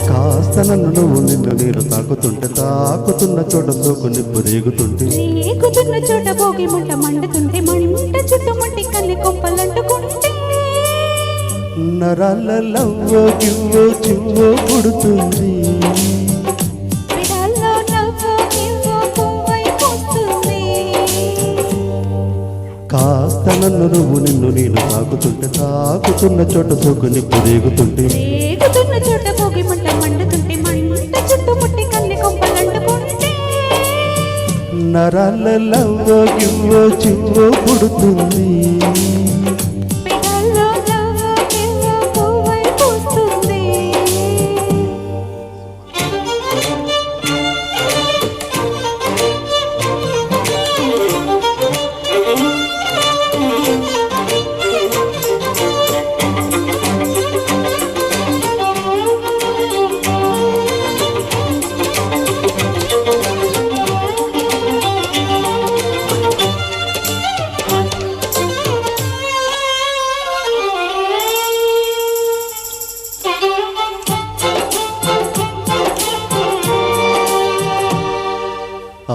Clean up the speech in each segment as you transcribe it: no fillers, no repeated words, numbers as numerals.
కాస్త నన్ను నువ్వు నిన్ను నేను తాకుతున్న చోట సోకు నిప్పు రేగుతుంటే చోట భోగి మంట మండుతుంటే మంట చుట్టుముట్టి కన్ని కొంపలంటుకుంటే నరాలవ్వో గివ్వో చివ్వో పుడుతుంది కాస్త నన్ను నువ్వు నిన్ను నేను తాకుతున్న చోట సోకు నిప్పు రేగుతుంటే చోట భోగి మంట మండుతుంటే మంట చుట్టుముట్టి కన్ని కొంపలంటుకుంటే నరాలవ్వో గివ్వో చివ్వో పుడుతుంది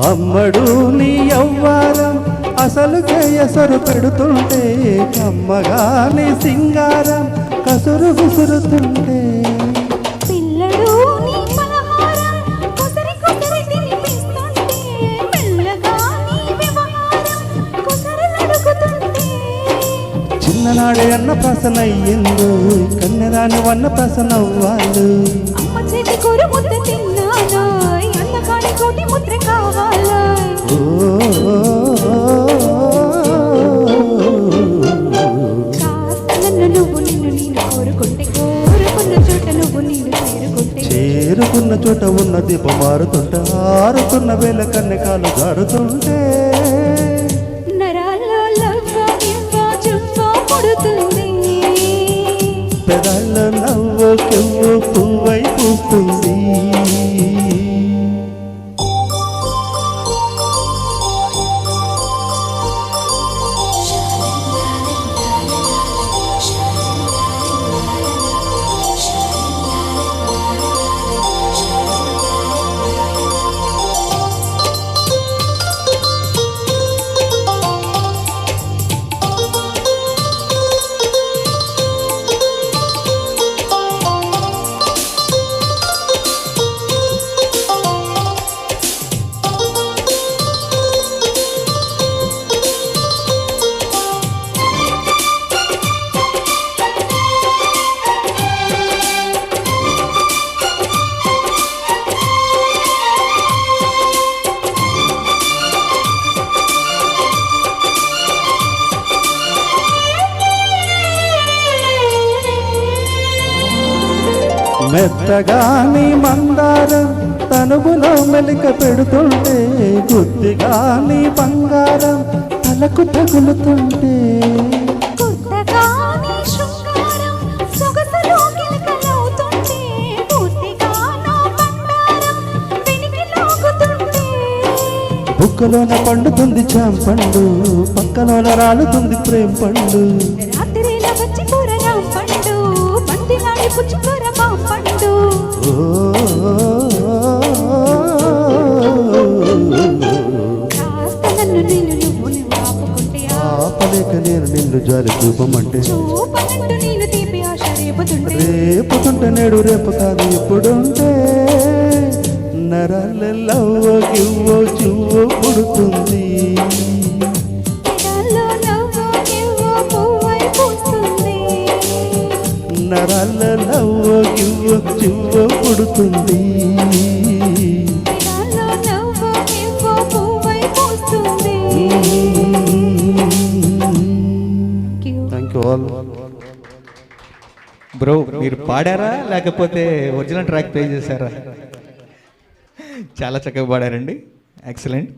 అమ్మడు నీ యవ్వారం అసలుకే ఎసరు పెడుతుంటే అమ్మగా నీ సింగారం కసురు విసురుతుంటే పిల్లడు నీ పలహారం కొసరి కొసరి తినిపిస్తుంటే మెల్లగా నీ వ్యవహారం కొసరలడుగుతుంటే చిన్ననాడే అన్న ప్రసనయ్యిందో కన్నెరాని వన్న ప్రసనవ్వాలి అమ్మ చేతి కూర ముద్ద తిన్నాను అన్నగాడి కోటి ముద్ర కావాలి నన్ను నువ్వు నిన్ను నేను కోరుకుంటే కోరుకున్న చోట నువ్వు నేను చేరుకున్న చోట ఉన్న దీపం మారుతుంటే ఆరుతున్న వేళ కన్నెకాలు జారుతుంటే నరాలలో పుడుతుంది పెదాల్లో నవ్వు కెవ్వు పువ్వై పూస్తుంది మెత్తగాని మందారం తనుగులో మెలిక పెడుతుంటే గుద్దిగాని బంగారం తలకు తగులుతుంటే బుక్కలోన పండుతుంది చాంపండు పక్కలోన రాలుతుంది ప్రేమ పండు ఆపలేక నేను నిన్ను జాలి చూపమంటే రేపుతుంటే నేడు రేపు కాదు ఇప్పుడుంటే నరాలవ్వో గివ్వో చివ్వో పుడుతుంది నరాలవ్వో గివ్వో చివ్వో పుడుతుంది బ్రో మీరు పాడారా లేకపోతే ఒరిజినల్ ట్రాక్ ప్లే చేశారా? చాలా చక్కగా పాడారండి, ఎక్సలెంట్.